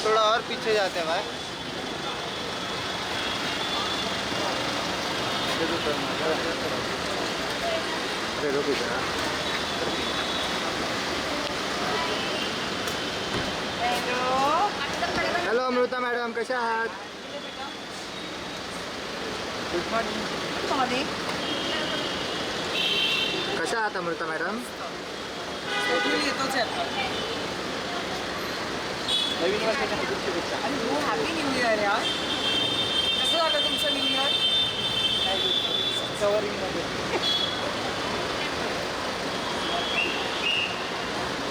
थोड़ा और पीछे जाते हैं भाई। हॅलो अमृता मॅडम, कशा आहात? Good morning. कशा आहात अमृता मॅडम? येतोच आहे नवीन वर्षाच्या शुभेच्छा. आणि हो हॅपी न्यू इयर यार. कसं झालं तुमचं न्यू इयर? कवरिंगमध्ये.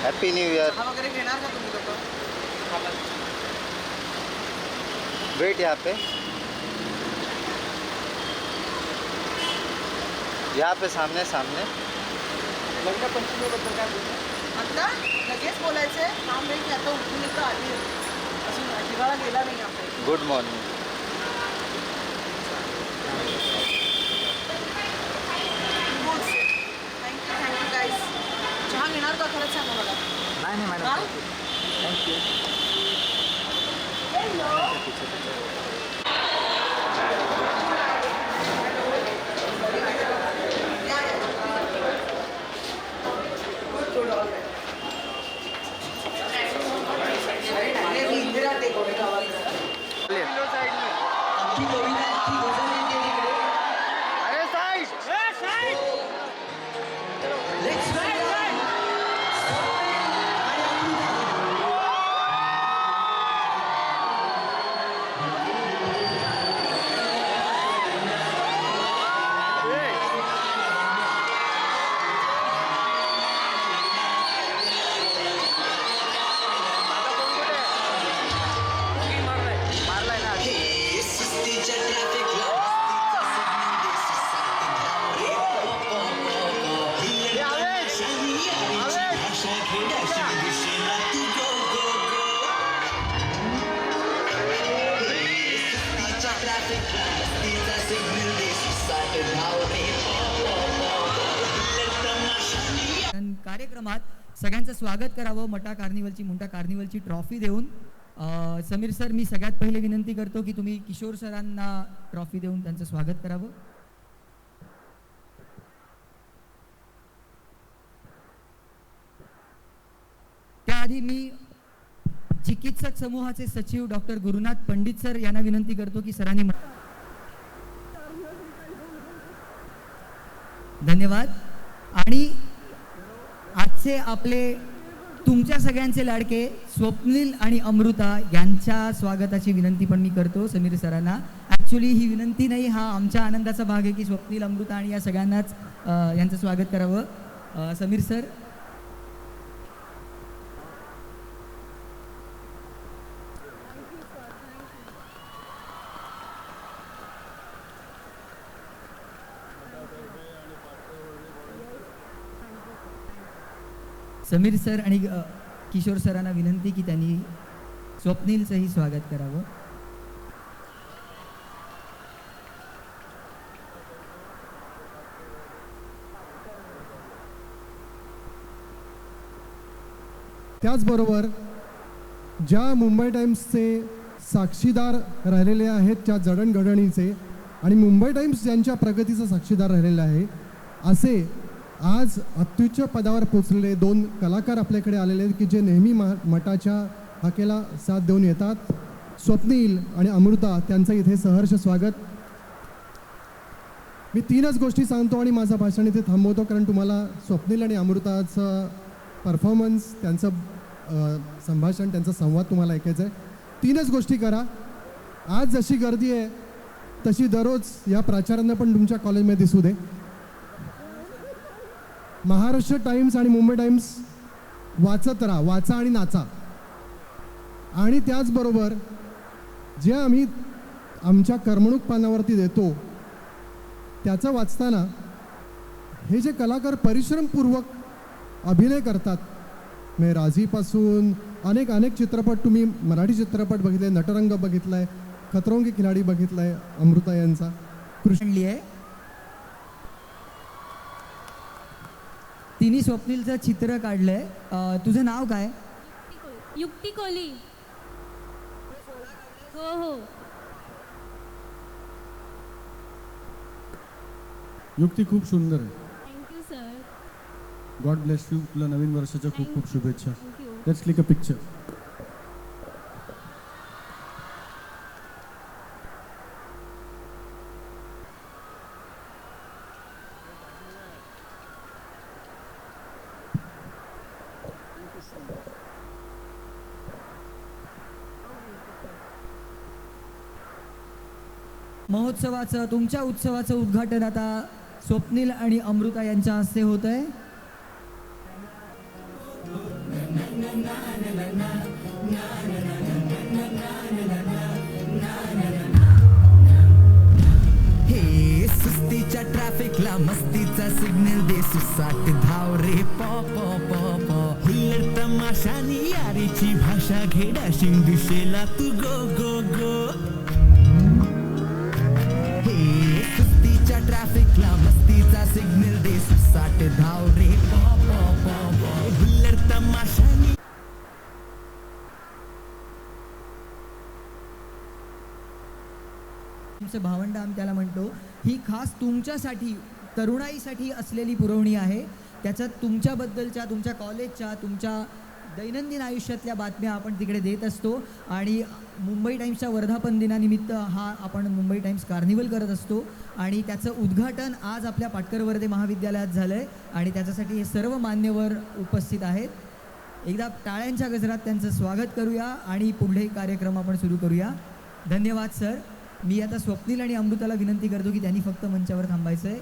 Happy new year. चहा वगैरे घेणार का तुम्ही लोक? वेट यहाँ पे, यहाँ पे सामने सामने. लग्न पंचमीबद्दल काय बोलतो? आता लगेच बोलायचंय काम नाही की आता उठून येतं आली अजून हिवाळा गेला नाही आपल्या. Good morning. Thank you guys. चहा घेणार का खरंच सांगा मला? नाही मॅडम, हा? थँक्यू. इंदिरा ते गोरेगावात. अरे साईड. कार्यक्रमात सगळ्यांचं स्वागत करावं. मटा कार्निवलची मुंटा कार्निवलची ट्रॉफी देऊन. समीर सर, मी सगळ्यात पहिले विनंती करतो की तुम्ही किशोर सरांना ट्रॉफी देऊन त्यांचं स्वागत करावं. त्याआधी मी चिकित्सक समूहाचे सचिव डॉक्टर गुरुनाथ पंडित सर यांना विनंती करतो की सरांनी. धन्यवाद. आणि आजचे आपले तुमच्या सगळ्यांचे लाडके स्वप्नील आणि अमृता यांच्या स्वागताची विनंती पण मी करतो समीर सरांना. ॲक्च्युली ही विनंती नाही, हा आमच्या आनंदाचा भाग आहे की स्वप्नील, अमृता आणि या सगळ्यांनाच यांचं स्वागत करावं. समीर सर. समीर सर आणि किशोर सरांना विनंती की त्यांनी स्वप्नीलचंही स्वागत करावं. त्याचबरोबर ज्या मुंबई टाइम्सचे साक्षीदार राहिलेले आहेत त्या जडणघडणीचे आणि मुंबई टाइम्स ज्यांच्या प्रगतीचा साक्षीदार राहिलेला आहे, असे आज अत्युच्च पदावर पोचलेले दोन कलाकार आपल्याकडे आलेले आहेत की जे नेहमी मठाच्या हाकेला साथ देऊन येतात. स्वप्नील आणि अमृता, त्यांचं इथे सहर्ष स्वागत. मी तीनच गोष्टी सांगतो आणि माझं भाषण इथे थांबवतो, कारण तुम्हाला स्वप्नील आणि अमृताचं परफॉर्मन्स, त्यांचं संभाषण, त्यांचा संवाद तुम्हाला ऐकायचं आहे. तीनच गोष्टी करा. आज जशी गर्दी आहे तशी दररोज या प्राचार्यांना पण तुमच्या कॉलेजमध्ये दिसू दे. महाराष्ट्र टाइम्स आणि मुंबई टाइम्स वाचत राहा, वाचा आणि नाचा. आणि त्याचबरोबर जे आम्ही आमच्या करमणूक पानावरती देतो त्याचं वाचताना हे जे कलाकार परिश्रमपूर्वक अभिनय करतात, म्हणजे राजीपासून अनेक चित्रपट, तुम्ही मराठी चित्रपट बघितले, नटरंग बघितला आहे, खतरों के खिलाडी बघितला आहे अमृता यांचा, कृष्णली आहे. तिने स्वप्नीलचं चित्र काढलंय. तुझं नाव काय? युक्ती कोली. युक्ती खूप सुंदर आहे. Thank you sir. God bless you. तुला नवीन वर्षाच्या खूप खूप शुभेच्छा. Thank you. Let's click a picture. महोत्सवाचं तुमच्या उत्सवाचं उद्घाटन आता स्वप्नील आणि अमृता यांच्या हस्ते होत आहे. हे सुस्तीच्या ट्रॅफिकला मस्तीचा सिग्नल दे सुसाट धाव रे पॉ पॉ पॉ पॉ हुल्लड तमाशानी यारीची भाषा घे डॅशिंग दिशेला तू गो गो गो. हे सुस्तीच्या ट्रॅफिकला मस्तीचा सिग्नल दे सुसाट धाव रे पॉ पॉ पॉ पॉ हुल्लड तमाशानी. तुमचे भावंड आम्ही त्याला म्हणतो. ही खास तुमच्यासाठी तरुणाईसाठी असलेली पुरवणी आहे. त्याच्यात तुमच्याबद्दलच्या तुमच्या कॉलेजच्या तुमच्या दैनंदिन आयुष्यातल्या बातम्या आपण तिकडे देत असतो. आणि मुंबई टाइम्सच्या वर्धापन दिनानिमित्त हा आपण मुंबई टाइम्स कार्निवल करत असतो आणि त्याचं उद्घाटन आज आपल्या पाटकर वर्धे महाविद्यालयात झालं आहे आणि त्याच्यासाठी हे सर्व मान्यवर उपस्थित आहेत. एकदा टाळ्यांच्या गजरात त्यांचं स्वागत करूया आणि पुढे कार्यक्रम आपण सुरू करूया. धन्यवाद सर. मी आता स्वप्नील आणि अमृताला विनंती करतो की त्यांनी फक्त मंचावर थांबायचं आहे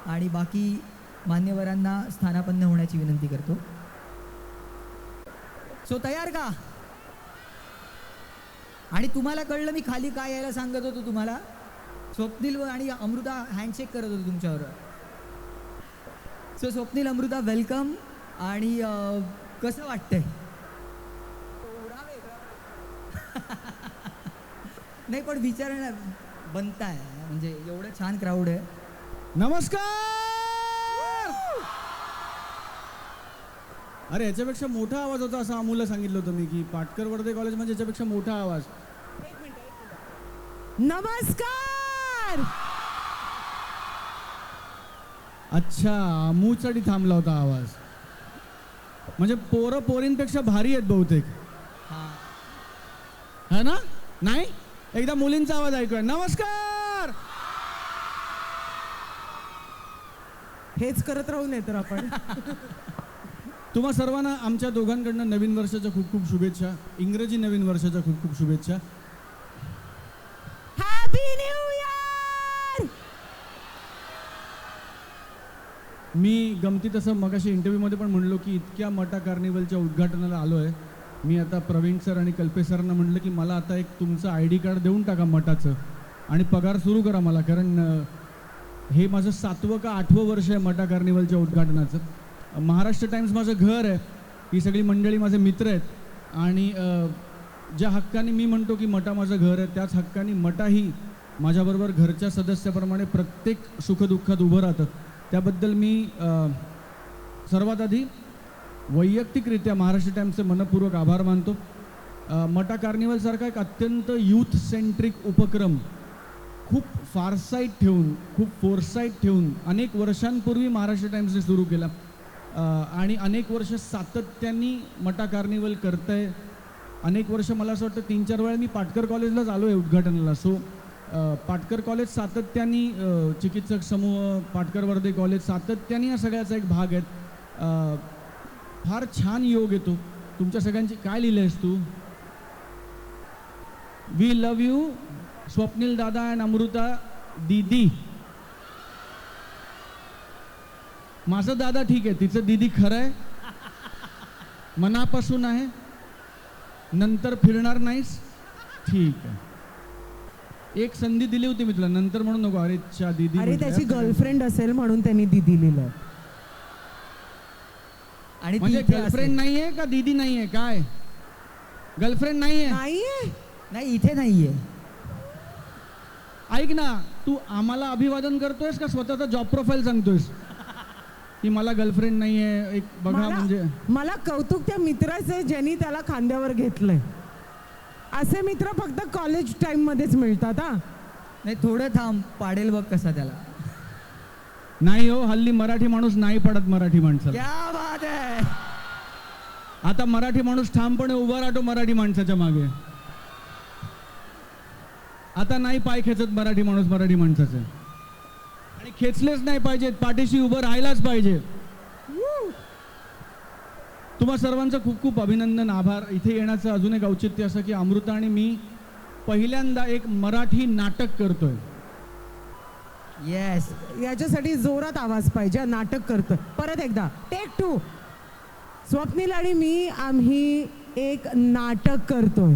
आणि बाकी मान्यवरांना स्थानापन्न होण्याची विनंती करतो. सो तयार का? आणि तुम्हाला कळलं मी खाली काय यायला सांगत होतो तुम्हाला? स्वप्नील आणि अमृता हँडशेक करत होतो तुमच्यावर. So Swapnil Amruta welcome. आणि कसं वाटतंय? नाही पण विचार बनताय म्हणजे एवढं छान क्राऊड आहे. नमस्कार. अरे याच्यापेक्षा मोठा आवाज होता असं अमूलला सांगितलं होतं मी की पाटकर वर्धे कॉलेज म्हणजे याच्यापेक्षा मोठा आवाज. नमस्कार. अच्छा अमूसाठी थांबला होता आवाज. म्हणजे पोरं पोरींपेक्षा भारी आहेत बहुतेक. है ना? नाही एकदा मुलींचा आवाज ऐकूया. नमस्कार. हेच करत राहू नये तर आपण. तुम्हा सर्वांना आमच्या दोघांकडनं नवीन वर्षाच्या खूप खूप शुभेच्छा. इंग्रजी नवीन वर्षाच्या खूप खूप शुभेच्छा. Happy new year. मी गमती तसं मगाशी इंटरव्ह्यूमध्ये पण म्हणलो की इतक्या मटा कार्निवलच्या उद्घाटनाला आलो आहे. मी आता प्रवीण सर आणि कल्पेश सरांना म्हटलं की मला आता एक तुमचं ID कार्ड देऊन टाका मटाचं आणि पगार सुरू करा मला. कारण हे माझं 7वं का 8वं वर्ष आहे मटा कार्निवलच्या उद्घाटनाचं. महाराष्ट्र टाइम्स माझं घर आहे. ही सगळी मंडळी माझे मित्र आहेत आणि ज्या हक्काने मी म्हणतो की मटा माझं घर आहे त्याच हक्काने मटाही माझ्याबरोबर घरच्या सदस्याप्रमाणे प्रत्येक सुखदुःखात उभं राहतं. त्याबद्दल मी सर्वात आधी वैयक्तिकरित्या महाराष्ट्र टाइम्सचे मनपूर्वक आभार मानतो. मटा कार्निवलसारखा एक अत्यंत यूथ सेंट्रिक उपक्रम खूप फारसाईट ठेवून खूप फोरसाईट ठेवून अनेक वर्षांपूर्वी महाराष्ट्र टाइम्सने सुरू केला आणि अनेक वर्ष सातत्याने मटा कार्निवल करत आहे. अनेक वर्ष मला असं वाटतं 3-4 वेळा मी पाटकर कॉलेजलाच आलो आहे उद्घाटनाला. सो पाटकर कॉलेज सातत्याने चिकित्सक समूह पाटकर वर्धे कॉलेज सातत्याने या सगळ्याचा एक भाग आहेत. फार छान योग येतो तुमच्या सगळ्यांची. काय लिहिलं आहेस तू? वी लव यू स्वप्नील दादा अँड अमृता दीदी. माझं दादा ठीक आहे, तिचं दीदी खरं आहे, मनापासून आहे. नंतर फिरणार नाहीस ठीक आहे. एक संधी दिली होती मी तुला, नंतर म्हणून नको. अरे च्या दीदी. अरे त्याची गर्लफ्रेंड असेल म्हणून त्यांनी दीदी लिहिलं. आणि ती म्हणजे इथे गर्लफ्रेंड असेल. नाहीये का दीदी नाहीये? काय गर्लफ्रेंड नाहीये? नाहीये. नाही इथे नाहीये. ऐक ना, तू आम्हाला अभिवादन करतोयस का स्वतःचा जॉब प्रोफाईल सांगतोयस की मला गर्लफ्रेंड नाहीये? एक बघा म्हणजे मला कौतुक त्या मित्राचे ज्यांनी त्याला खांद्यावर घेतलंय. असे मित्र फक्त कॉलेज टाइम मध्येच मिळतात. हा नाही थोडं थांब, पाडेल बघ कसा त्याला. नाही हो, हल्ली मराठी माणूस नाही पडत मराठी माणसाला. क्या बात आहे. आता मराठी माणूस ठामपणे उभा राहतो मराठी माणसाच्या मागे. आता नाही पाय खेचत मराठी माणूस मराठी माणसाचे, आणि खेचलेच नाही पाहिजेत, पाठीशी उभं राहायलाच पाहिजे. तुम्हा सर्वांचं खूप खूप अभिनंदन, आभार. इथे येण्याचं अजून एक औचित्य असं की अमृता आणि मी पहिल्यांदा एक मराठी नाटक करतोय. येस. याच्यासाठी जोरात आवाज पाहिजे. नाटक करतोय. परत एकदा टेक 2. स्वप्नील आणि मी आम्ही एक नाटक करतोय.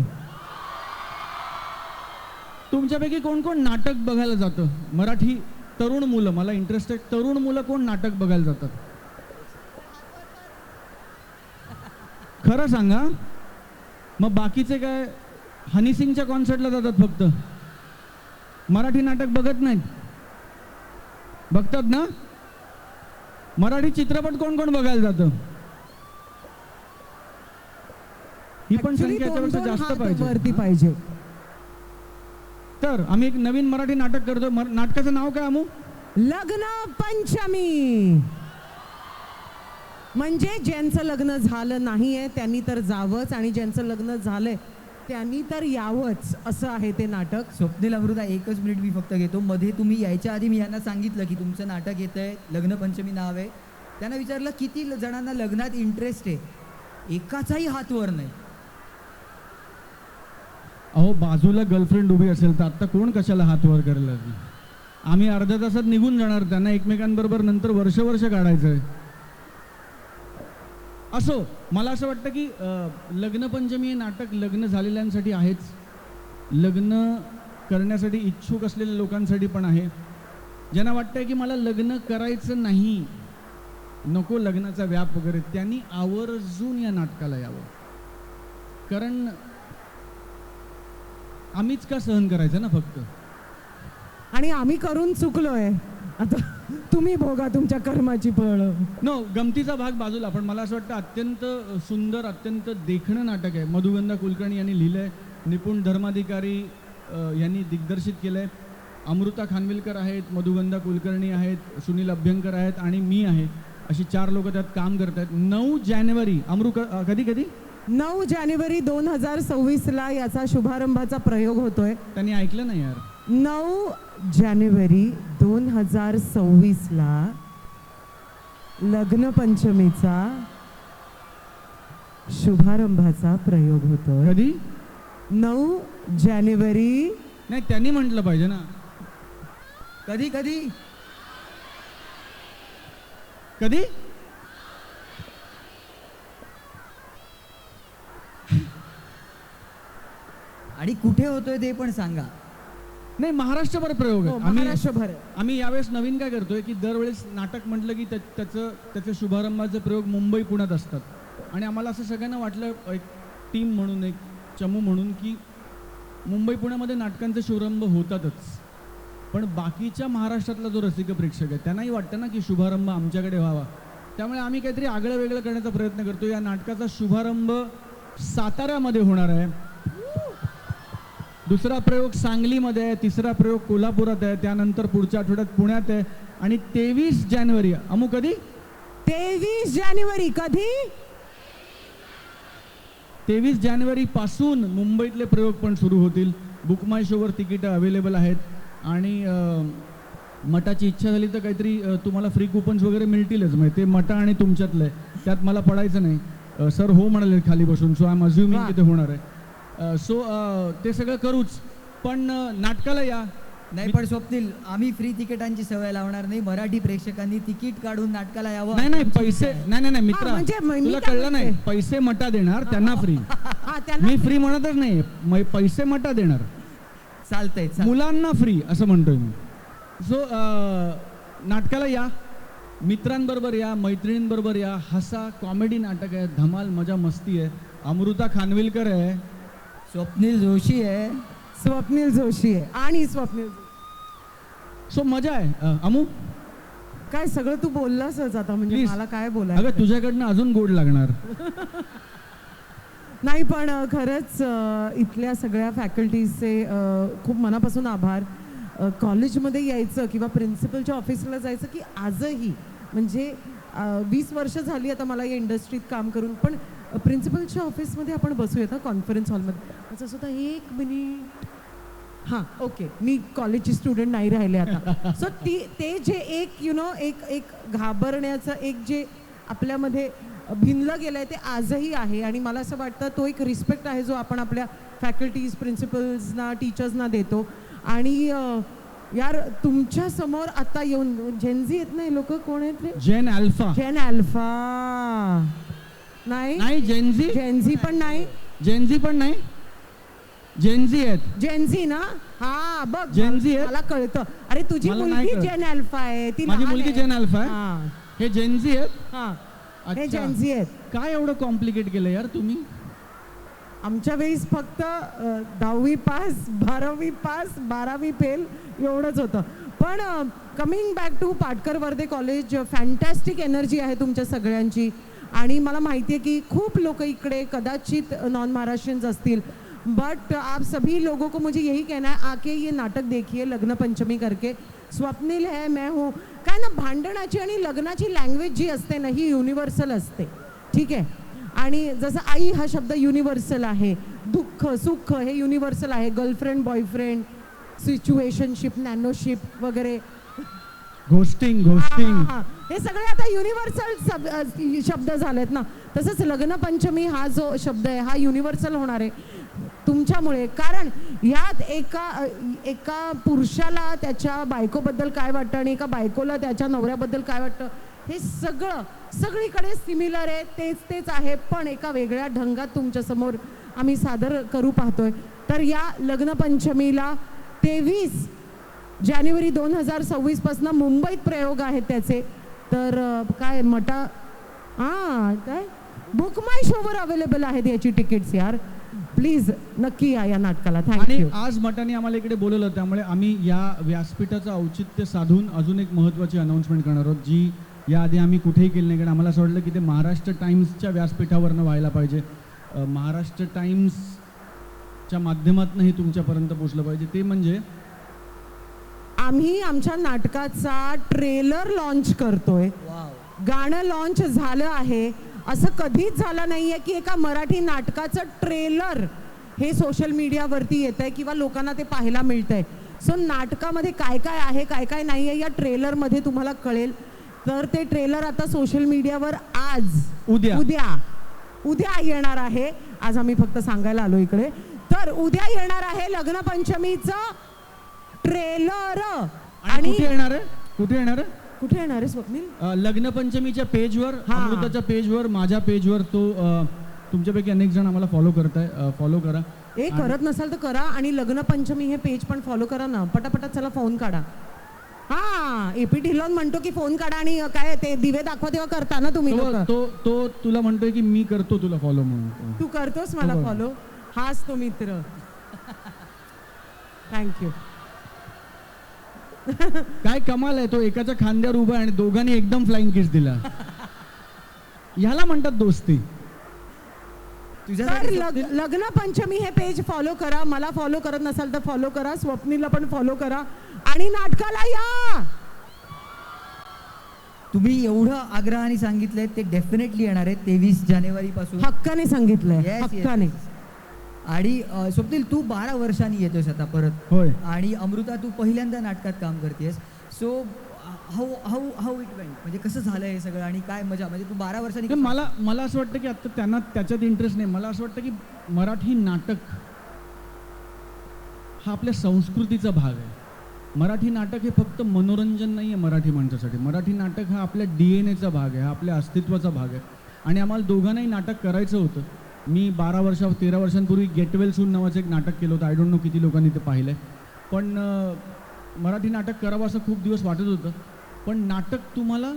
तुमच्यापैकी कोण कोण नाटक बघायला जातं? मराठी तरुण मुलं, मला इंटरेस्ट आहे, तरुण मुलं कोण नाटक बघायला जातात? खरं सांगा. मग बाकीचे काय हनी सिंगच्या कॉन्सर्टला जातात फक्त, मराठी नाटक बघत नाहीत? बघतात ना? मराठी चित्रपट कोण कोण बघायला जातं? ही पण संख्या याच्यापेक्षा जास्त वरती पाहिजे. पाहिजे. तर आम्ही एक नवीन मराठी नाटक करतोय. नाटकाचं नाव काय अमू? लग्न पंचमी. म्हणजे ज्यांचं लग्न झालं नाहीये त्यांनी तर जावंच, आणि ज्यांचं लग्न झालंय त्यांनी तर यावंच, असं आहे ते नाटक. स्वप्नील, अमृता, एकच मिनिट मी फक्त घेतो. मध्ये तुम्ही यायच्या आधी मी यांना सांगितलं की तुमचं नाटक येतंय, लग्न पंचमी नाव आहे. त्यांना विचारलं किती जणांना लग्नात इंटरेस्ट आहे, एकाचाही हात वर नाही. अहो, बाजूला गर्लफ्रेंड उभी असेल तर आता कोण कशाला हात वर करेल? आम्ही अर्ध्या तासात निघून जाणार, त्यांना एकमेकांबरोबर नंतर वर्ष काढायचंय. असो, मला असं वाटतं की लग्नपंचमी हे नाटक लग्न झालेल्यांसाठी आहेच, लग्न करण्यासाठी इच्छुक असलेल्या लोकांसाठी पण आहे. ज्यांना वाटतंय की मला लग्न करायचं नाही, नको लग्नाचा व्याप वगैरे, त्यांनी आवर्जून या नाटकाला यावं. कारण आम्हीच का सहन करायचं ना फक्त. आणि आम्ही करून चुकलोय, आता तुम्ही भोगा तुमच्या कर्माची फळ. नो, गमतीचा भाग बाजूला, पण मला असं वाटतं अत्यंत सुंदर, अत्यंत देखणं नाटक आहे. मधुगंधा कुलकर्णी यांनी लिहिलंय, निपुण धर्माधिकारी यांनी दिग्दर्शित केलंय. अमृता खानविलकर आहेत, मधुगंधा कुलकर्णी आहेत, सुनील अभ्यंकर आहेत आणि मी आहे. अशी 4 लोक त्यात काम करत आहेत. 9 जानेवारी कधी 9 जानेवारी 2026ला याचा शुभारंभाचा प्रयोग होतोय. त्यांनी ऐकलं नाही यार. 9 जानेवारी 2026ला लग्न पंचमीचा शुभारंभाचा प्रयोग होतोय. कधी? 9 जानेवारी. नाही, त्यांनी म्हटलं पाहिजे ना. कधी कधी कधी? आणि कुठे होतोय ते पण सांगा. नाही, महाराष्ट्रभर प्रयोग आहे. महाराष्ट्रभर. आम्ही यावेळेस नवीन काय करतोय की दरवेळेस नाटक म्हटलं की त्याचं शुभारंभाचे प्रयोग मुंबई पुण्यात असतात, आणि आम्हाला असं सगळ्यांना वाटलं एक टीम म्हणून, एक चमू म्हणून, की मुंबई पुण्यामध्ये नाटकांचे शुभारंभ होतातच, पण बाकीच्या महाराष्ट्रातला जो रसिक प्रेक्षक आहे त्यांनाही वाटतं ना की शुभारंभ आमच्याकडे व्हावा. त्यामुळे आम्ही काहीतरी आगळं वेगळं करण्याचा प्रयत्न करतो. या नाटकाचा शुभारंभ साताऱ्यामध्ये होणार आहे, दुसरा प्रयोग सांगलीमध्ये आहे, तिसरा प्रयोग कोल्हापुरात आहे, त्यानंतर पुढच्या आठवड्यात पुण्यात आहे, आणि 23 जानेवारी. अमू कधी? 23 जानेवारी. कधी? 23 जानेवारी पासून मुंबईतले प्रयोग पण सुरू होतील. बुक माय शोवर तिकीटं अवेलेबल आहेत, आणि मठाची इच्छा झाली तर काहीतरी तुम्हाला फ्री कुपन्स वगैरे मिळतीलच. म्हणजे ते मठा आणि तुमच्यातलं आहे, त्यात मला पडायचं नाही. सर हो म्हणाले खाली बसून, सो आय एम अज्युमिंग की ते होणार आहे. सो ते सगळं करूच, पण नाटकाला या. नाही, पण स्वप्नील, आम्ही फ्री तिकिटांची सवय लावणार नाही. मराठी प्रेक्षकांनी तिकीट काढून नाटकाला यावं. नाही पैसे नाही मित्रा, म्हणजे मी तुला काय कळलं नाही. पैसे मटा देणार, त्यांना फ्री. मी फ्री म्हणतच नाही, पैसे मटा देणार. चालतंय. मुलांना फ्री असं म्हणतोय मी. सो नाटकाला या, मित्रांबरोबर या, मैत्रिणींबरोबर या, हसा. कॉमेडी नाटक आहे, धमाल मजा मस्ती आहे. अमृता खानविलकर आहे, स्वप्नील जोशी आहे, स्वप्नील जोशी आहे, आणि स्वप्नील. सो मजा आहे. अमू, काय सगळं तू बोललासच आता, म्हणजे Please. मला काय बोलायचं. अगं तुझ्याकडनं अजून गोड लागणार. नाही, पण खरंच इथल्या सगळ्या फॅकल्टीजचे खूप मनापासून आभार. कॉलेजमध्ये यायचं किंवा प्रिन्सिपलच्या ऑफिसला जायचं की आजही म्हणजे 20 वर्ष झाली आता मला या इंडस्ट्रीत काम करून, पण प्रिन्सिपलच्या ऑफिसमध्ये आपण बसूयात हा कॉन्फरन्स हॉलमध्ये असं सुद्धा 1 मिनिट हां ओके मी कॉलेजची स्टुडंट नाही राहिले आता. सो ते जे एक एक घाबरण्याचं एक जे आपल्यामध्ये भिनलं गेलं आहे ते आजही आहे. आणि मला असं वाटतं तो एक रिस्पेक्ट आहे जो आपण आपल्या फॅकल्टीज प्रिन्सिपल्सना टीचर्सना देतो. आणि यार तुमच्या समोर आता येऊन जेनझी येत नाही लोक कोण आहेत रे? जेन अल्फा जेन अल्फा नाही नाही, जेनझी जेनझी पण नाही, जेनझी पण नाही, जेनझी आहेत. जेनझी ना हा बघ जेनझी आहे? मला कळतं. अरे तुझी मला नाही मुलगी कळत. जेन अल्फा आहे, ती माझी लहान मुलगी आहे. जेन अल्फा आहे. हां, हे जेनझी आहेत. हां. हे अच्छा. जेनझी आहेत. काय एवढं कॉम्प्लिकेट केलं यार तुम्ही? आमच्या वेळेस फक्त 10वी पास 12वी पास 12वी फेल एवढंच होतं. पण कमिंग बॅक टू पाटकर वर्धे कॉलेज, फॅन्टॅस्टिक एनर्जी आहे तुमच्या सगळ्यांची. आणि मला माहिती आहे की खूप लोक इकडे कदाचित नॉन महाराष्ट्रियन्स असतील, बट आप सभी लोगों को मुझे यही कहना है आके ये नाटक देखिए लग्न पंचमी करके. स्वप्नील है मैं हूँ. काय ना भांडणाची आणि लग्नाची लँग्वेज जी असते ना ही युनिव्हर्सल असते, ठीक आहे. आणि जसं आई हा शब्द युनिव्हर्सल आहे, दुःख सुख हे युनिव्हर्सल आहे, गर्लफ्रेंड बॉयफ्रेंड सिच्युएशनशिप नॅनोशिप वगैरे घोस्टिंग हा, हे सगळे आता युनिव्हर्सल शब्द झालेत ना. तसंच लग्न पंचमी हा जो शब्द आहे हा युनिव्हर्सल होणार आहे तुमच्यामुळे. कारण यात एका पुरुषाला त्याच्या बायकोबद्दल काय वाटतं आणि एका बायकोला त्याच्या नवऱ्याबद्दल काय वाटतं हे सगळीकडे सिमिलर आहे, तेच आहे, पण एका वेगळ्या ढंगात तुमच्यासमोर आम्ही सादर करू पाहतोय. तर या लग्न पंचमीला 23 जानेवारी 2026 पासून मुंबईत प्रयोग आहेत त्याचे. तर काय काय बुक माय शोवर अवेलेबल आहेत याची तिकीट्स. यार प्लीज नक्की या नाटकाला. आणि थँक्यू. आज मटाने आम्हाला इकडे बोलवलं, त्यामुळे आम्ही या व्यासपीठाचं औचित्य साधून अजून एक महत्त्वाची अनाऊन्समेंट करणार आहोत, जी याआधी आम्ही कुठेही केली नाही. कारण आम्हाला असं वाटलं की ते महाराष्ट्र टाइम्सच्या व्यासपीठावरनं व्हायला पाहिजे, महाराष्ट्र टाइम्सच्या माध्यमातून हे तुमच्यापर्यंत पोचलं पाहिजे. ते म्हणजे आम्ही आमच्या नाटकाचा ट्रेलर लॉन्च करतोय. गाणं लॉन्च झालं आहे. असं कधीच झालं नाहीये की एका मराठी नाटकाचं ट्रेलर हे सोशल मीडियावरती येत आहे किंवा लोकांना ते पाहायला मिळतंय. सो नाटकामध्ये काय काय आहे काय काय नाही आहे या ट्रेलरमध्ये तुम्हाला कळेल. तर ते ट्रेलर आता सोशल मीडियावर उद्या येणार आहे. आज आम्ही फक्त सांगायला आलो इकडे. तर उद्या येणार आहे लग्न पंचमीचं ट्रेलर. आणि कुठे येणार आहे कुठे येणार आहे स्वप्नील? लग्न पंचमीच्या पेजवर, हा. अमृताच्या पेजवर, माझ्या पेजवर. तो तुमच्यापैकी अनेक जण आम्हाला फॉलो करा. करत नसाल तर करा. आणि लग्न पंचमी हे पेज पण फॉलो करा ना. पटापटा चला फोन काढा. हा एपी ढिलोन म्हणतो की फोन काढा आणि काय ते दिवे दाखवा तेव्हा करता ना तुम्ही लोक. तो तुला म्हणतोय की मी करतो तुला फॉलो म्हणून. तू करतोस मला फॉलो. हाच तो मित्र. थँक्यू. काय कमाल आहे, तो एकाच्या खांद्यावर उभा आणि दोघांनी एकदम फ्लाइंग किस दिला. ह्याला म्हणतात दोस्ती. तर लग्न पंचमी हे पेज फॉलो करा. मला फॉलो करत नसाल तर फॉलो करा. स्वप्नीला पण फॉलो करा आणि नाटकाला या. तुम्ही एवढं आग्रहाने सांगितलंय ते डेफिनेटली येणार आहे 23 जानेवारी पासून. हक्काने सांगितलंय. Yes, हक्काने. आणि स्वप्नील तू 12 वर्षांनी येतोस आता परत. होय. आणि अमृता तू पहिल्यांदा नाटकात काम करतेस. सो हाऊ इट वेंट, म्हणजे कसं झालं हे सगळं आणि काय मजा, म्हणजे तू 12 वर्षांनी. मला असं वाटतं की आता त्यांना त्याच्यात इंटरेस्ट नाही. मला असं वाटतं की मराठी नाटक हा आपल्या संस्कृतीचा भाग आहे. मराठी नाटक हे फक्त मनोरंजन नाही आहे मराठी माणसासाठी. मराठी नाटक हा आपल्या DNA चा भाग आहे, हा आपल्या अस्तित्वाचा भाग आहे. आणि आम्हाला दोघांनाही नाटक करायचं होतं. मी 13 वर्षांपूर्वी गेट वेल सून नावाचं एक नाटक केलं होतं. आय डोंट नो किती लोकांनी ते पाहिलं आहे. पण मराठी नाटक करावं असं खूप दिवस वाटत होतं. पण नाटक तुम्हाला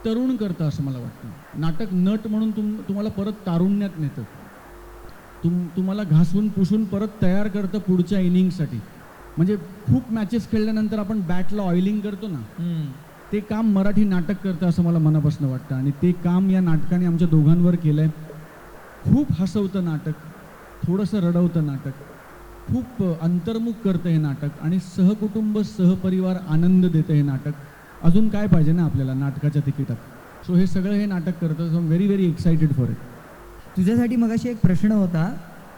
तरुण करतं असं मला वाटतं. नाटक नट म्हणून तुम्हाला परत तारुण्यात नेतं. तुम्हाला घासून पुसून परत तयार करतं पुढच्या इनिंगसाठी. म्हणजे खूप मॅचेस खेळल्यानंतर आपण बॅटला ऑइलिंग करतो ना, ते काम मराठी नाटक करतं असं मला मनापासून वाटतं. आणि ते काम या नाटकाने आमच्या दोघांवर केलं आहे. खूप हसवतं नाटक, थोडंसं रडवतं नाटक, खूप अंतर्मुख करतं हे नाटक आणि सहकुटुंब सहपरिवार आनंद देतं हे नाटक. अजून काय पाहिजे ना आपल्याला नाटकाच्या तिकिटात. सो हे सगळं हे नाटक करतं. So very very excited for it. तुझ्यासाठी मगाशी एक प्रश्न होता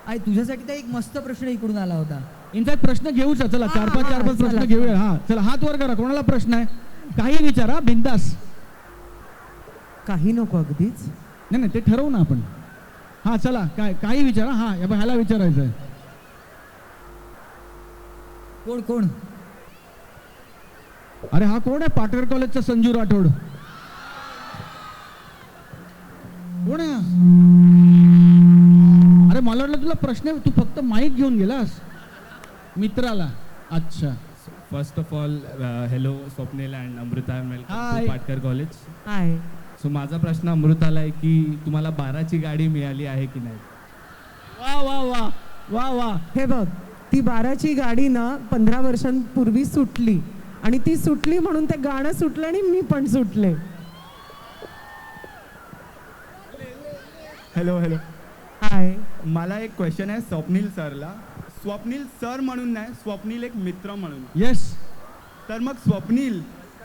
आणि तुझ्यासाठी तर एक मस्त प्रश्न इकडून आला होता. इनफॅक्ट प्रश्न घेऊच चला, चार पाच चला, प्रश्न घेऊया. हा चला, हात वर करा, कोणाला प्रश्न आहे काही विचारा बिंदास. काही नको अगदीच. नाही नाही, ते ठरवू ना आपण. हा चला, काय काही विचारा. हा ह्याला विचारायचं आहे. कोण कोण? अरे हा कोण आहे? पाटकर कॉलेजचा संजू राठोड. कोण आहे? अरे मला वाटलं तुला प्रश्न, तू फक्त माईक घेऊन गेलास मित्राला. अच्छा. First of all hello Swapnil and Amrita, welcome Hi. To Patkar college. Hi. So माझा प्रश्न अमृताला आहे की तुम्हाला 12ची गाडी मिळाली आहे की नाही? वा वा वा वा वा. हे बघ, ती 12ची गाडी ना 15 वर्षांपूर्वी सुटली आणि ती सुटली म्हणून ते गाणं सुटलं आणि मी पण सुटले. Hello hello. हाय. मला एक क्वेश्चन आहे स्वप्नील सरला. स्वप्नील सर म्हणून नाही, स्वप्नील एक मित्र म्हणून. येस. तर मग स्वप्नील,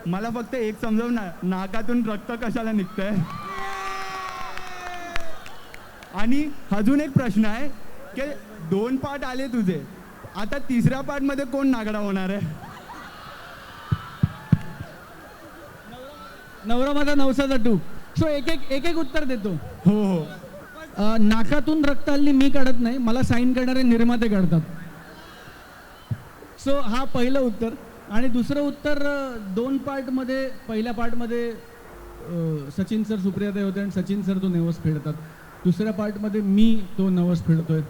मला फक्त एक समजव ना, नाकातून रक्त कशाला निघतंय? आणि अजून एक प्रश्न आहे की 2 पार्ट आले तुझे, आता 3ऱ्या पार्टमध्ये कोण नागडा होणार आहे? नवरा माझा नवसाचा टूक. सो एक एक उत्तर देतो. हो हो. नाकातून रक्त हल्ली मी काढत नाही, मला साईन करणारे निर्माते काढतात. सो हा पहिलं उत्तर. आणि दुसरं उत्तर, 2 पार्टमध्ये, पहिल्या पार्टमध्ये सचिन सर सुप्रियाताई होते आणि सचिन सर तो नवस फेडतात. दुसऱ्या पार्टमध्ये मी तो नवस फेडतोय.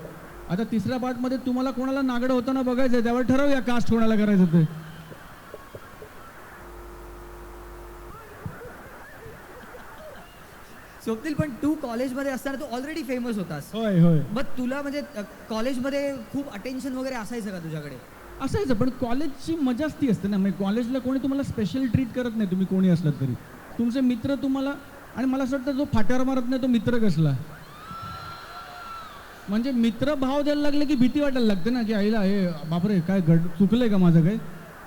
आता 3ऱ्या पार्टमध्ये तुम्हाला कोणाला नागडं होताना बघायचं आहे, त्यावर ठरवूया कास्ट कोणाला करायचं ते. स्वप्नील, पण तू कॉलेजमध्ये असताना तू ऑलरेडी फेमस होतास. होय होय मग तुला म्हणजे कॉलेजमध्ये खूप अटेन्शन वगैरे असायचं का तुझ्याकडे? असायचं, पण कॉलेजची मजाच ती असते ना. म्हणजे कॉलेजला कोणी तुम्हाला स्पेशल ट्रीट करत नाही, तुम्ही कोणी असलात तरी. तुमचे मित्र तुम्हाला, आणि मला असं वाटतं जो फाट्यावर मारत नाही तो मित्र कसला. म्हणजे मित्र भाव द्यायला लागले की भीती वाटायला लागते ना, की आईला हे बापरे काय चुकलंय का माझं काय.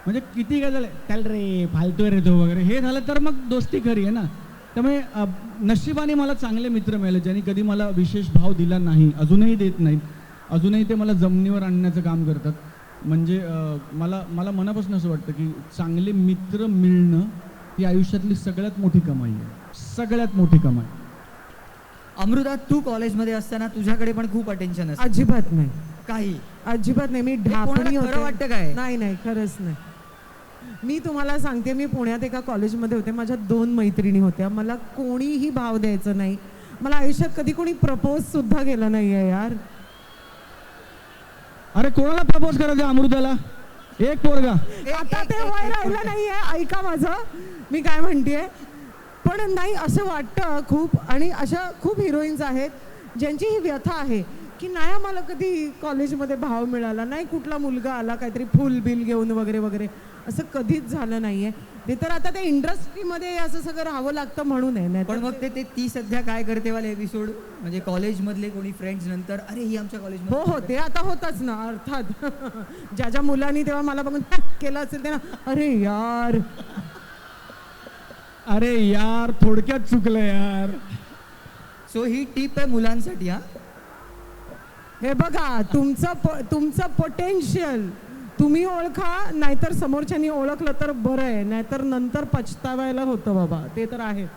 म्हणजे किती काय झालं, त्याल रे फालतू रे तो वगैरे, हे झालं तर मग दोस्ती खरी आहे ना. त्यामुळे नशिबाने मला चांगले मित्र मिळाले ज्यांनी कधी मला विशेष भाव दिला नाही, अजूनही देत नाहीत. अजूनही ते मला जमिनीवर आणण्याचं काम करतात. म्हणजे मला मनापासून असं वाटतं की चांगले मित्र मिळणं ही आयुष्यातली सगळ्यात मोठी कमाई आहे, सगळ्यात मोठी कमाई. अमृता, तू कॉलेजमध्ये असताना तुझ्याकडे पण खूप अटेन्शन असतं? अजिबात नाही, काही अजिबात नाही. मी कोणाला ढापणी खरं होते. वाटतं काय? नाही नाही, खरंच नाही. मी तुम्हाला सांगते, मी पुण्यात एका कॉलेजमध्ये होते, माझ्या 2 मैत्रिणी होत्या. मला कोणीही भाव द्यायचं नाही. मला आयुष्यात कधी कोणी प्रपोज सुद्धा केलं नाही आहे यार. अरे कोणाला प्रपोज करायचं अमृताला? एक पोरगा. आता ते वय राहिलं नाहीये. ऐका माझं, मी काय म्हणतेय. पण नाही, असं वाटतं खूप, आणि अशा खूप हिरोईन्स आहेत ज्यांची ही व्यथा आहे की नाही आम्हाला कधी कॉलेजमध्ये भाव मिळाला नाही, कुठला मुलगा आला काहीतरी फुल बिल घेऊन वगैरे वगैरे, असं कधीच झालं नाहीये. ते तर आता त्या इंडस्ट्रीमध्ये असं सगळं राहावं लागतं म्हणून आहे. नाही पण मग ते ती सध्या काय करते वाले एपिसोड, म्हणजे कॉलेजमधले कोणी फ्रेंड्स नंतर अरे ही आमच्या कॉलेजमध्ये. हो, ते आता होतच ना अर्थात. ज्या ज्या मुलांनी तेव्हा मला बघून केलं असेल ते ना, अरे यार, अरे यार थोडक्यात चुकलं यार. सो ही टीप आहे मुलांसाठी. हा, हे बघा, तुमचं पोटेन्शियल तुम्ही ओळखा, नाहीतर समोरच्यानी ओळखलं तर बरं आहे, नाहीतर नंतर पछतावायला होतं बाबा, ते तर आहेच.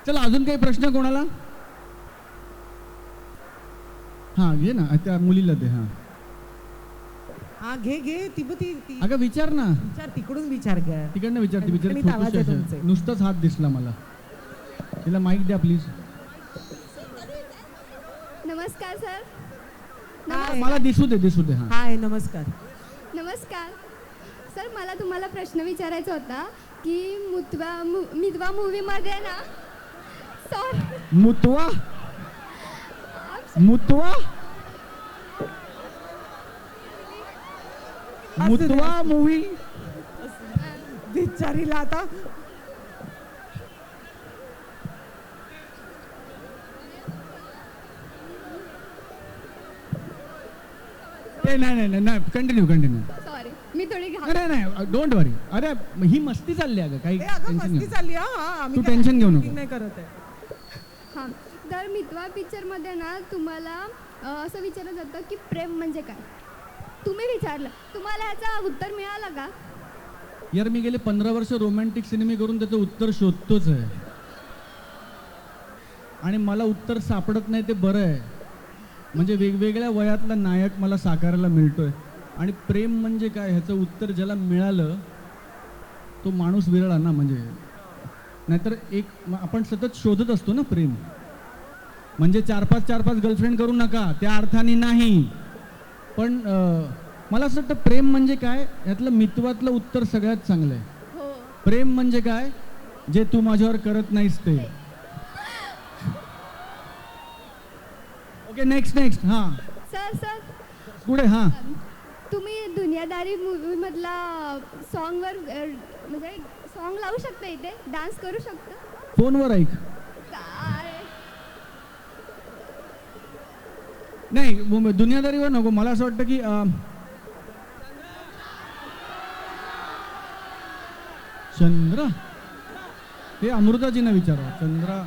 चला, अजून काही प्रश्न कोणाला? हा घे ना, त्या मुलीला दे. हा घे ती अगं विचार ना, विचार, तिकडून विचार घ्या. तिकडनं विचार. ती आणि आवाज आहे विचार तुमचे. नुसताच हात दिसला मला. तिला माईक द्या प्लीज. नमस्कार सर. मला दिसू दे. हा, हाय, नमस्कार. नमस्कार सर, मला तुम्हाला प्रश्न विचारायचा होता की मितवा मूवीमध्ये ना, सॉरी, मुतवा मूवी. बिचारीला आता नाही कंटिन्यू सॉरी मी थोडी अरे नाही डोंट वरी. अरे ही मस्ती चालली अगं काही ए, अगं टेन्शन मस्ती घेऊ चालली हा आम्ही तू काय टेन्शन घेऊ नको. acting नाही करत आहे. हां तर मितवा पिक्चरमध्ये ना तुम्हाला असं विचारलं जातं की प्रेम म्हणजे काय. तुम्ही विचारलं, तुम्हाला याचा उत्तर मिळालं का? यार मी गेले 15 वर्ष रोमॅन्टिक सिनेमे करून त्याचं उत्तर शोधतोच आहे आणि मला उत्तर सापडत नाही ते बरं आहे. म्हणजे वेगवेगळ्या वयातला नायक मला साकारायला मिळतोय आणि प्रेम म्हणजे काय ह्याचं उत्तर ज्याला मिळालं तो माणूस विरळा ना. म्हणजे नाहीतर आपण सतत शोधत असतो ना प्रेम. म्हणजे 4-5 गर्लफ्रेंड करू नका त्या अर्थाने नाही, पण मला असं वाटतं प्रेम म्हणजे काय ह्यातलं मितवातलं उत्तर सगळ्यात चांगलं आहे. हो. प्रेम म्हणजे काय जे तू माझ्यावर करत नाहीस ते. ओके नेक्स्ट हां सर पुढे हां. तुम्ही दुनियादारी मूवी मधला सॉन्गवर म्हणजे सॉन्ग लावू शकता, इथे डान्स करू शकता. फोनवर ऐक. काय नाही दुनियादारीवर नको. मला असं वाटतं की चंद्रा हे अमृताजींना विचारा. चंद्रा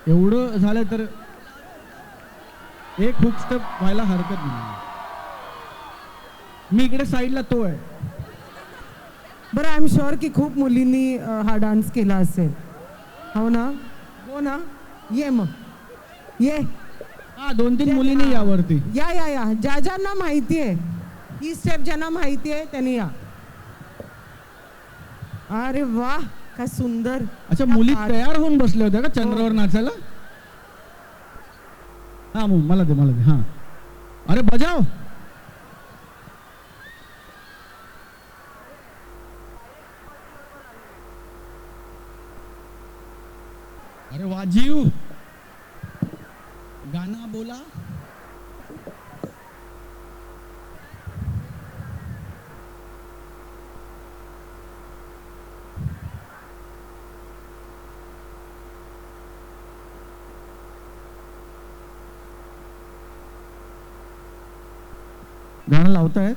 एवढं झालं तर एक हुक स्टेप व्हायला हरकत नाही. मी इकडे साईडला तो आहे. बरं आय एम शुअर की खूप मुलींनी हा डान्स केला असेल. हो ना, हो ना. ये मग ये. हा 2-3 मुलींनी यावरती या ज्यांना माहिती आहे ही स्टेप, ज्यांना माहिती आहे त्यांनी या. अरे वा काय सुंदर. अच्छा मुली तयार होऊन बसल्या होत्या का चंद्रावर नाचायला. हा मला दे हा. अरे बजाव. अरे वाजीव गाना बोला. गाणं लावतायत.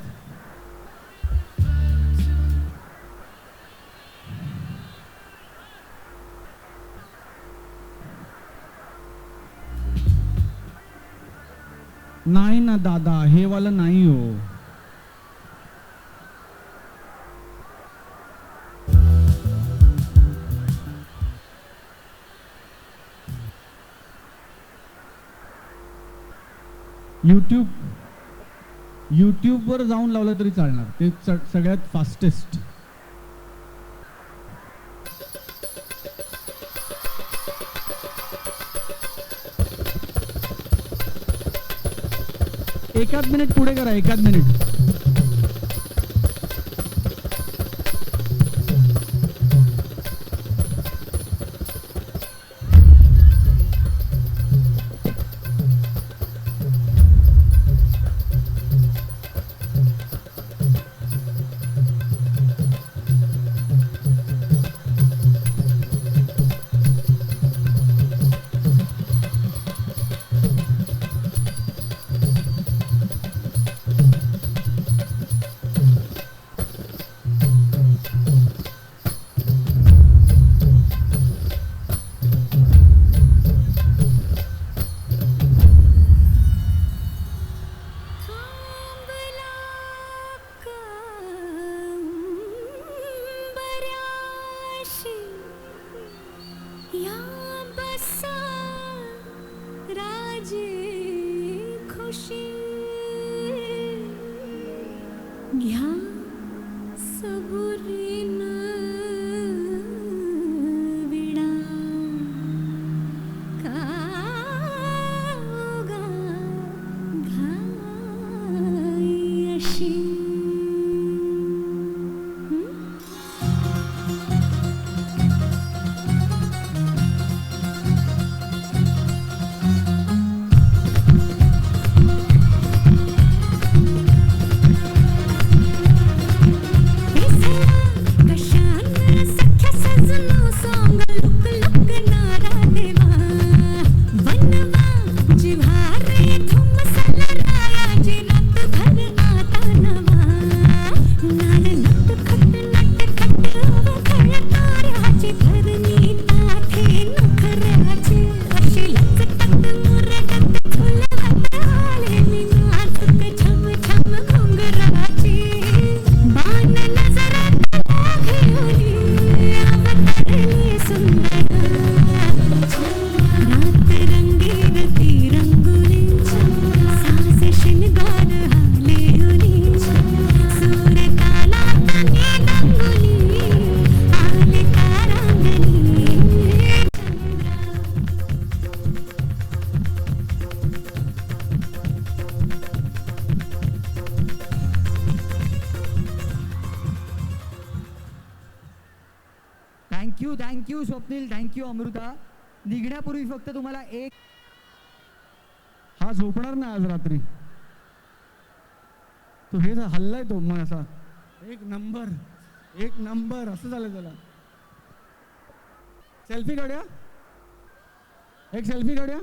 नाही ना दादा हे वाला नाही हो. यूट्यूबवर जाऊन लावलं तरी चालणार. ते सगळ्यात फास्टेस्ट. एकाच मिनिट पुढे करा. एकाच minute. This thank you Swapnil, thank you Amruta. निघण्यापूर्वी फक्त तुम्हाला एक, हा झोपणार नाही आज रात्री. तो हे हल्लाय तो मग असा एक नंबर असं झालं त्याला. सेल्फी काढूया, एक सेल्फी काढूया.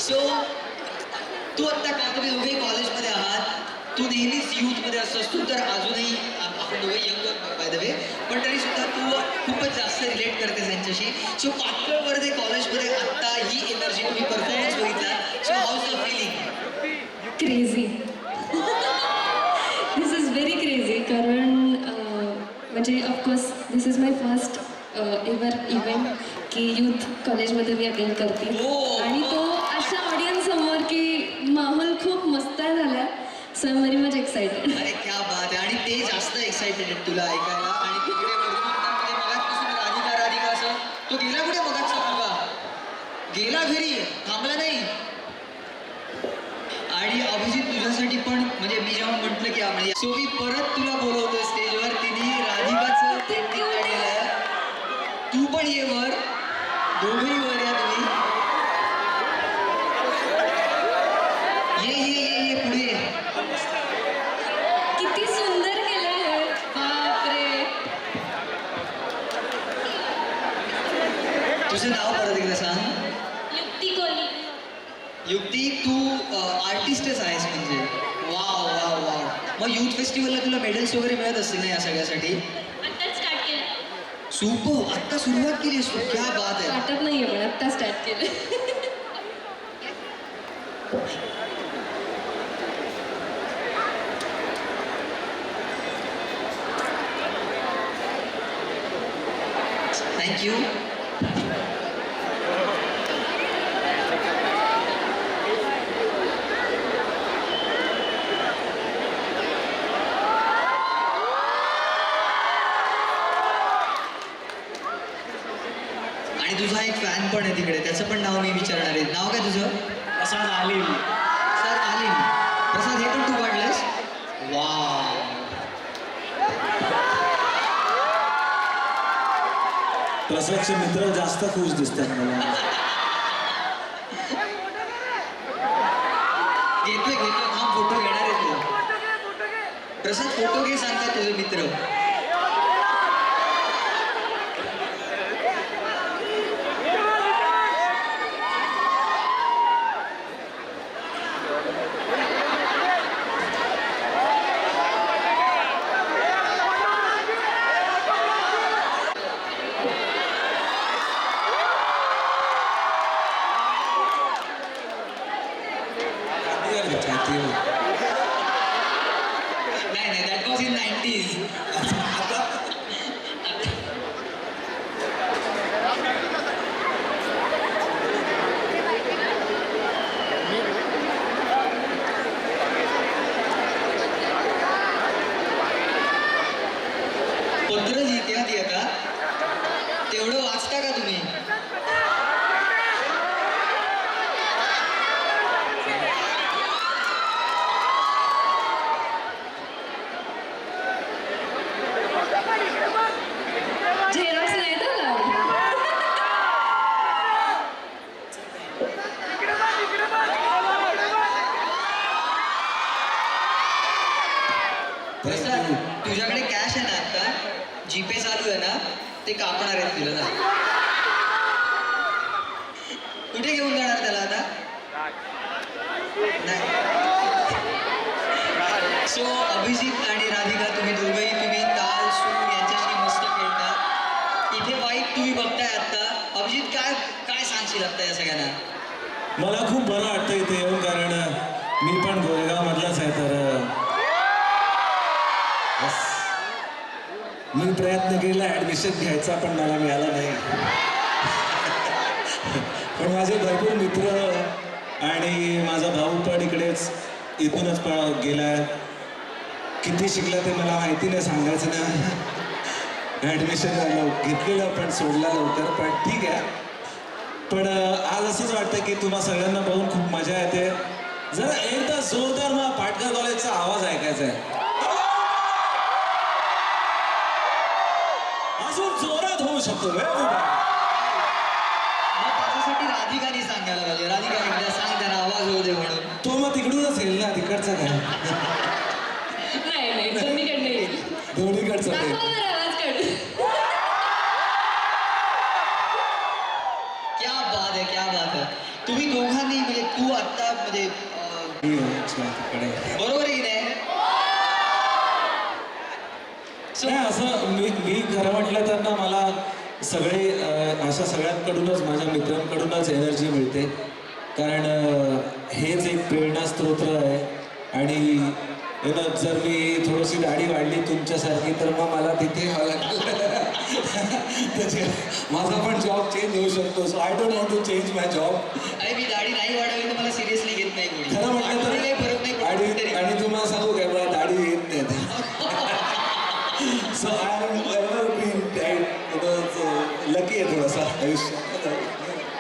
सो तू आत्ता का तुम्ही दोघे कॉलेजमध्ये आहात, तू नेहमीच यूथमध्ये असतोस, तू तर अजूनही आपण दोघे यंग बाय द वे, पण तरी सुद्धा तू खूपच जास्त रिलेट करतेस यांच्याशी. सो पाटकळमध्ये कॉलेजमध्ये आत्ता ही एनर्जी तुम्ही परफॉर्मन्स बघितला, so how is the feeling? Crazy. This is very crazy, कारण म्हणजे of course this is my first ever event की यूथ कॉलेजमध्ये मी अटेंड करते आणि तो अशा ऑडियन्स समोर की माहोल खूप मस्त झाला. So I am very much excited. अरे क्या बात आहे. आणि ते जास्त एक्साइटेड आहेत तुला ऐकायला. आणि तिकडे वरती मगाचपासून राधिका राधिका असं तो गेला कुठे मगाचा मुलगा? गेला घरी, थांबला नाही. आणि अभिजित तुझ्यासाठी पण म्हणजे मी जेव्हा म्हटलं की म्हणजे सो मी परत तुला बोलवतोय स्टेजवर. तिने राधिकाचं पेंटिंग काढलेलं आहे. तू पण ये वर, दोघंही वर या तुम्ही. ये पुढे ये. किती सुंदर केलं आहे, बापरे. तुझं नाव परत एकदा सांग. युक्ती कोली. युक्ती, तू आर्टिस्टच आहेस म्हणजे. Wow wow wow. मग युथ फेस्टिवलला तुला मेडल्स वगैरे मिळत असतील ना या सगळ्यासाठी? आता स्टार्ट केलं. सुपर, आत्ता सुरुवात केली तू, क्या बात आहे. वाटत नाहीये पण आत्ता स्टार्ट केलं. थँक्यू. आणि तुझा एक फॅन पण आहे तिकडे, त्याचं पण नाव मी विचारणार आहे. नाव काय तुझं? प्रसाद आलिम. सर आलिम. प्रसाद, हे पण तू काढलंस? वा. प्रसादचे मित्र जास्त खुश दिसतात मला. घेतोय हा फोटो घेणार आहे तू. प्रसाद फोटो घे सांगतात तुझे मित्र. नाही, that was in 90s. पत्र लिहित्या ती आता, तेवढं वाचता का तुम्ही? झेरॉक्स नाही तर लाव. प्रसाद, तुझ्याकडे कॅश आहे ना आता? जीपे चालू आहे ना? ते कापणार आहेत तुला ना. कुठे घेऊन जाणार त्याला आता? सो अभिजित आणि राधिका, तुम्ही दोघंही ताल सूर यांच्याशी मस्त खेळता. इथे वाईट तुम्ही बघताय आता. अभिजित, काय सांगशील आता या सगळ्यांना? मला खूप बरं वाटतं इथे येऊन, कारण मी पण गोरेगाव मधलाच आहे. तर मी प्रयत्न केला ॲडमिशन घ्यायचा, पण मला मिळाला नाही. पण माझे भरपूर मित्र आणि माझा भाऊ पण इकडेच इथूनच गेलाय. किती शिकला ते मला माहिती नाही, सांगायचं ना. ॲडमिशन घेतलेलं पण सोडला लवकर, पण ठीक आहे. पण आज असंच वाटतं की तुम्हा सगळ्यांना बघून खूप मजा येते. जरा एकदा जोरदार मला पाटकर कॉलेजचा आवाज ऐकायचा आहे. अजून जोरात होऊ शकतो. त्याच्यासाठी राधिकाने सांगायला पाहिजे. राधिका, एकदा सांग त्यांना आवाज होऊ दे म्हणून. तो मग तिकडूनच येईल ना, तिकडचा काय? नाही, दोन्हीकडनं येईल. दोन्हीकडचा दाखवा बरं आवाज काढ. क्या बात आहे, क्या बात आहे. तुम्ही दोघांनी म्हणजे तू आत्ता म्हणजे बरोबर आहे की नाही? नाही, असं मी खरं म्हटलं तर ना, मला सगळे अशा सगळ्यांकडूनच, माझ्या मित्रांकडूनच एनर्जी मिळते. कारण हेच एक प्रेरणास्त्रोत आहे. आणि जर मी थोडीशी दाढी वाढली तुमच्यासारखी, तर मग मला तिथे माझा पण जॉब चेंज होऊ शकतो. So I don't want to change my job. अरे मी दाढी नाही वाढवली तर मला सिरियसली घेत नाही कोणी. खरं म्हटलं तर काही फरक नाही. आणि तुम्हाला सांगू काय, मला दाढी येत नाही. So I am ever been lucky आहे थोडासा आयुष्यात.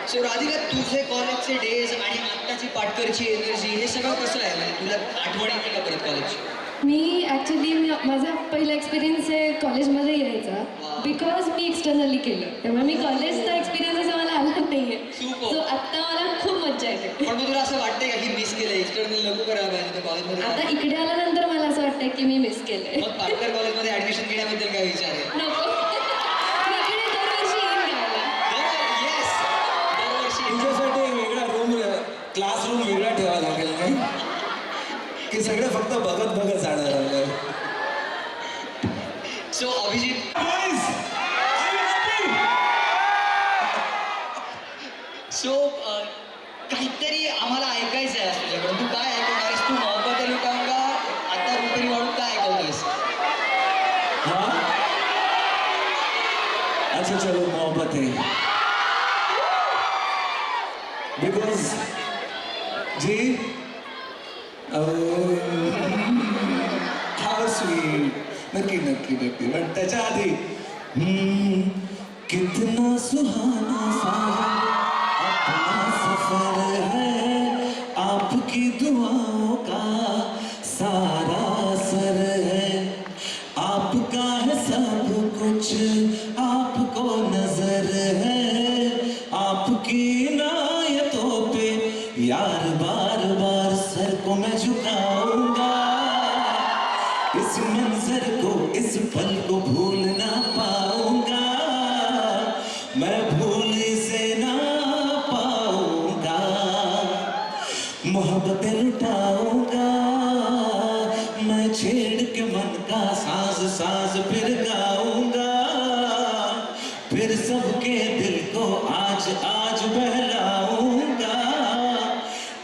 सो राधिका, तुझे कॉलेजचे डेज आणि आत्ताची पाटकरची एनर्जी, हे सगळं कसं आहे? म्हणजे तुला आठवण येते का परत कॉलेजची? मी ॲक्च्युली माझा पहिला एक्सपिरियन्स आहे कॉलेजमध्ये यायचा, बिकॉज मी एक्सटर्नली केलं. त्यामुळे मी कॉलेजचा एक्सपिरियन्स असा मला आला नाही आहे. सो आत्ता मला खूप मजा येते. पण मग तुला असं वाटतंय का की मिस केलं, एक्सटर्नल नको करायला पाहिजे कॉलेजमध्ये? आता इकडे आल्यानंतर मला असं वाटतंय की मी मिस केलंय. मग पाटकर कॉलेजमध्ये ऍडमिशन घेण्याबद्दल काय विचार आहे? नको, मी इकडे दरवर्षी येईन घ्यायला. तुझ्यासाठी एक वेगळा रूम, क्लासरूम वेगळा ठेवावा लागेल नाही की सगळे फक्त बघत जाणार. सो अभिजित, सो काहीतरी आम्हाला ऐकायचं आहे तुझ्याकडून. तू काय ऐकवणार आहेस? तू मोहब्बत आहे लुटाऊंगा, आता रुपेरी वाढून काय ऐकवतोयस? अच्छा चलो मोहब्बत वाटते बिकॉज जी हाऊ स्वीट नक्की नक्की नक्की पण त्याच्या आधी कितना सुहाना साया अपना सफर है आपकी दुआओं का सारा असर है आपका है सब कुछ आपको नजर है आपकी इनायतों पे यार बार बार सर को मैं झुकाऊंगा इस मंजर को इस पल को भूल ना पाऊंगा मैं भूल से ना पाऊंगा मोहब्बतें लुटाऊंगा मैं छेड़ के मन का साज साज फिर गाऊंगा फिर सबके दिल को आज आज बहलाऊंगा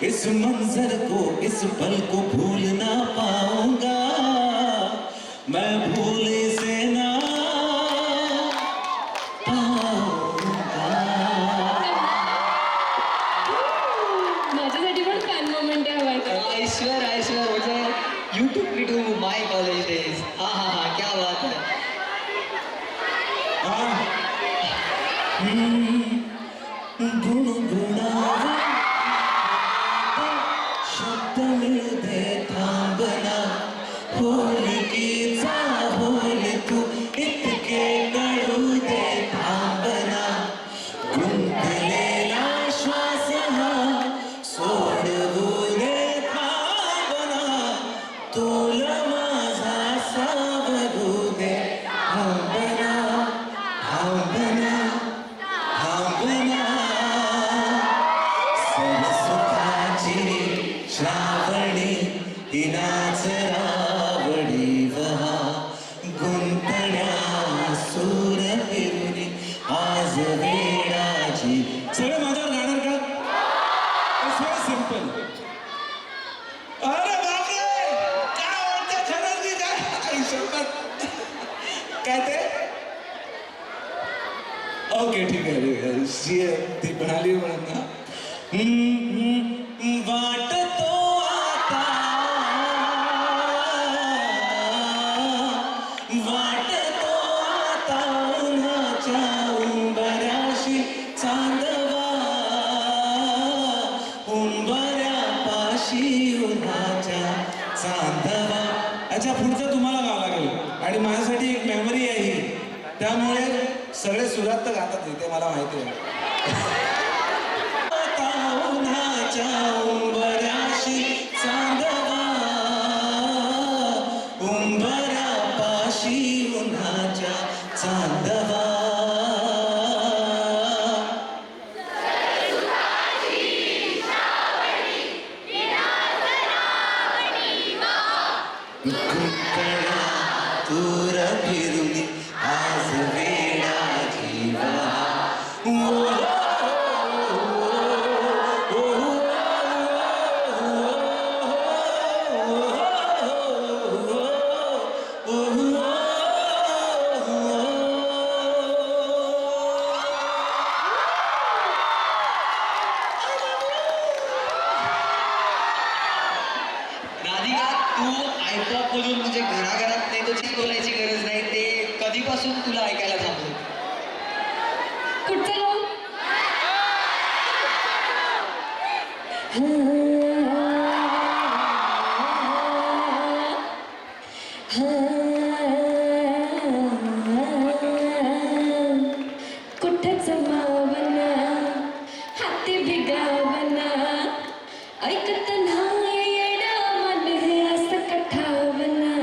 इस मंजर को इस पल को भूल ना पाऊंगा मैं भूल से ना माझ्यासाठी पण फॅन मोमेंट आहे ऐश्वर ऐश्वर म्हणजे you took me to my college days हा हा हा क्या बात है गुणगुणावा शब्द मिळते थांबना होलिकेचा होल तू इतके कळू दे थांबना गुंतलेला श्वास हा सोडवू दे थांबना तोला माझा सावरू दे थांबना थांबना थांबना सरसुखाची श्रावणी ही नाच रावडी वहा गुंतण्या सूर फिरुनी आज वेळाची सगळे माझ्यावर गाणार का इट्स व्हेरी सिम्पल अरे बापरे काय वाटतं खरंच मी काय आई शपथ काय ते ओके ठीक आहे ती म्हणाली म्हणून ना वाटतो आता वाटतो आता उन्हाच्या उंबऱ्याशी चांदवा उंबऱ्यापाशी उन्हाच्या चांदवा अच्छा पुढचं तुम्हाला गावं लागेल आणि माझ्यासाठी एक मेमरी आहे ही त्यामुळे सगळे सुरात तर गातात ते मला माहिती आहे उंबऱ्याशी चांदवा उंबऱ्यापाशी उन्हाच्या चांदवा तूर फिरुनी आज वेळा जीवा राधिका तू आयपॉप मधून म्हणजे घराघरात नाही तुझी बोलायची गरज नाही ते कधीपासून तुला ऐकायला थांबलं कुठचं गाव कुठच मावना हाती भिगावना ऐकत नाही येडा मन हे असं कठावना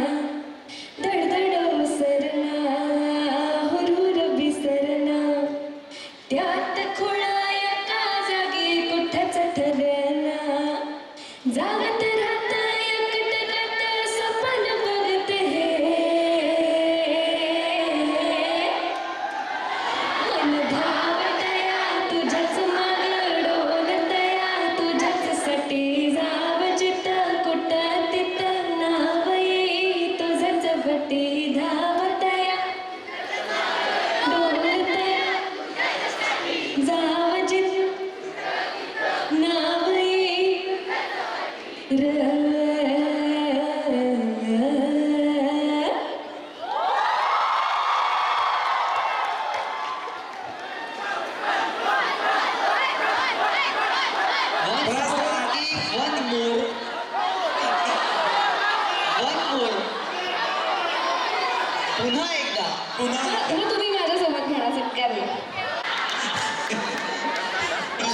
धडधड उसरना हुरूर विसरना त्यात खुळाय का जागी कुठच ठरना जागत राहत एकटकत सपन बघते मन धावतया तुझ्याच माग डोलतया तुझ्याचसाठी जाव जिथं कुठं तिथं नाव येई तुझंच भटी धावतया डोलतया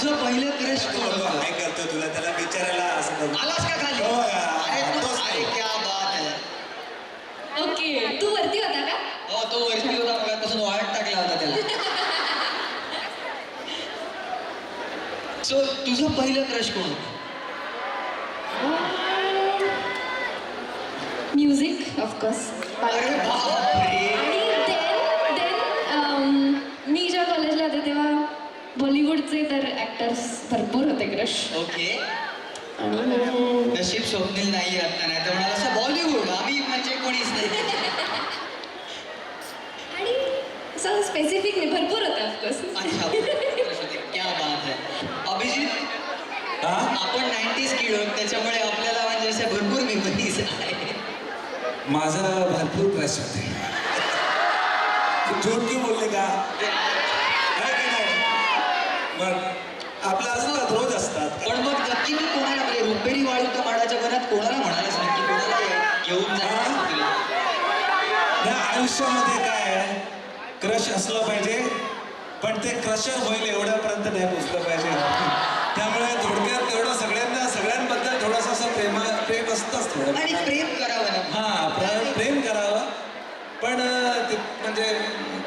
तुझं पहिलं क्रश कोण होतं? काय करतो तुला त्याला विचारायला असं करू. आलास का खाली? हो यार. अरे तू तोच अरे क्या बात आहे. ओके तू वरती होता का? हो तो वरती होता मगापासून वाळत टाकला होता त्याला. सो तुझं पहिलं क्रश कोण होतं? Music of course. अरे बापरे. आणि मी जेव्हा कॉलेजला होते तेव्हा बॉलिवूडचे तर ॲक्टर्स भरपूर होते क्रश. ओके. आणि नशीब स्वप्नील नाही आता नाही तर म्हणाला असं बॉलिवूड आम्ही म्हणजे कोणीच नाही. आणि असं स्पेसिफिक नाही भरपूर होतं ऑफकोर्स. अच्छा crush होते. क्या बात आहे. अभिजित आपण 90s किड आहोत त्याच्यामुळे आपल्याला म्हणजे असे भरपूर मेमरीज आहे. माझा भरपूर क्रश होते. तू झूट क्यों बोलले का? आहे की नाही? मग आपलं असतात रोज असतात. पण मग नक्की तू कोणाला म्हणजे रुपेरी वाळू तर माडाच्या मनात कोणाला म्हणालास नक्की कोणाला घेऊन जाणार तुला? या आयुष्यामध्ये काय क्रश असलं पाहिजे पण ते क्रशर होईल एवढ्यापर्यंत नाही पोचलं पाहिजे. त्यामुळे थोडक्यात तेवढं सगळ्यांबद्दल थोडंसं असं प्रेम असतंच थोडं. आणि प्रेम करावं ना. हां प्रेम करावं पण ते म्हणजे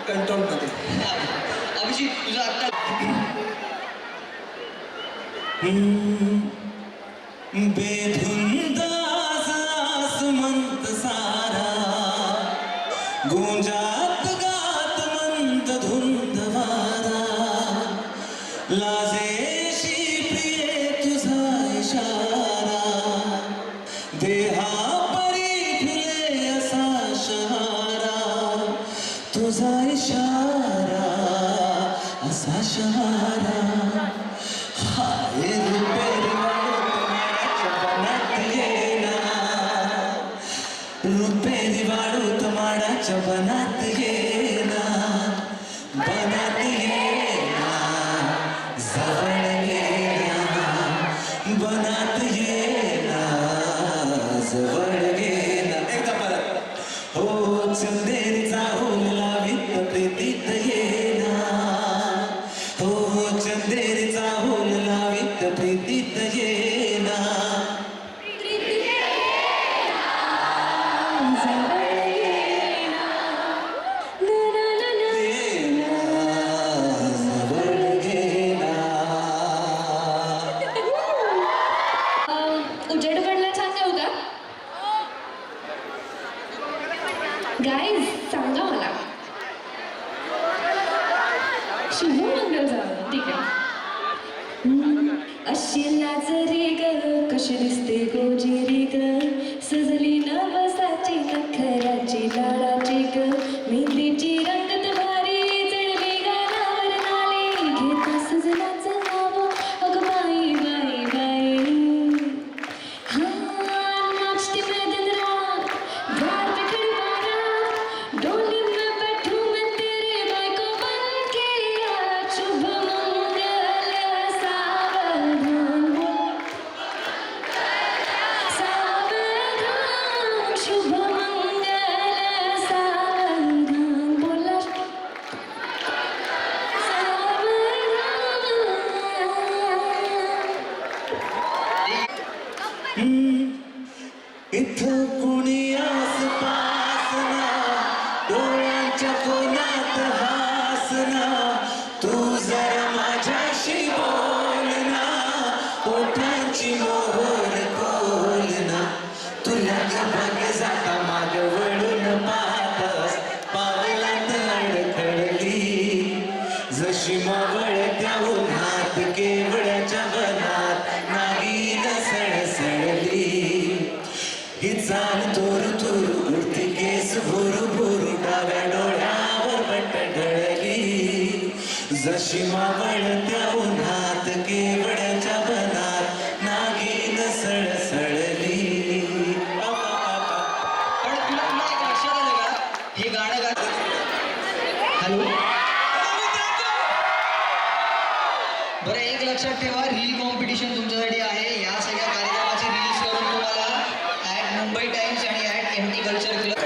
कंट्रोलमध्ये. अभिजित तुझं आता बेधुंद आसमंत सारा गुंजात गात मंद धुंद वारा लाजेशी प्रिये तुझा इशारा देहा परी फुले असा शहारा तुझा इशारा असा शहारा हाय रुपेरी रुपेरी वाळूत माडाच्या बनात ये ना बनात ये ना जवळ ये ना बनात ये ना जवळ ये ना. एकदा परत हो चंदेरीचा होल लावित प्रीतीत ये ना हो चंदेरीचा होल लावित प्रीतीत ये ना. उजेड पडला छान जाऊ का गाईज सांगा मला. शुभमंगल जाऊ ठीक आहे. अशी लाज रे ग कशी दिसते गोजिरी ग सजली नवसाची नखराची लाडाची ग मेहंदीची रंगत भारी जळली गालावर नाली घेता सजनाचं नाव अग बाई बाई बाई. हाँ नाचती मैं दिन रात द्वार पे खड़ी बारात डोली में बैठूं मैं तेरे भाई को बन के आज शुभ मंगल सावधान सावधान शुभ मंगल सावधान बोला इथं कुणी आसपास ना डोळ्यांच्या कोणात हासना तू जरा माझ्याशी बोल ना ओठांची मोहर खोल ना तुला बघ जाता माग वळून पाहतस पावलात अडखळली जशी मावळ त्या उन्हात केवळ्याच्या वनात नागीन सळसळली. ही चाल तोरू तोरू उडती केस भोरू भोरू डाव्या डोळ्यावर बट ढळली जशी मावळ त्या उन्हात केवड्याच्या वनात नागीन सळसळली. पण तुला एक लक्षात आलं का हे गाणं गात हॅलो बरं एक लक्षात ठेवा रील कॉम्पिटिशन तुमच्यासाठी आहे. या सगळ्या कार्यक्रमाची रील्स करून तुम्हाला @मुंबई टाइम्स आणि @MT कल्चर क्लब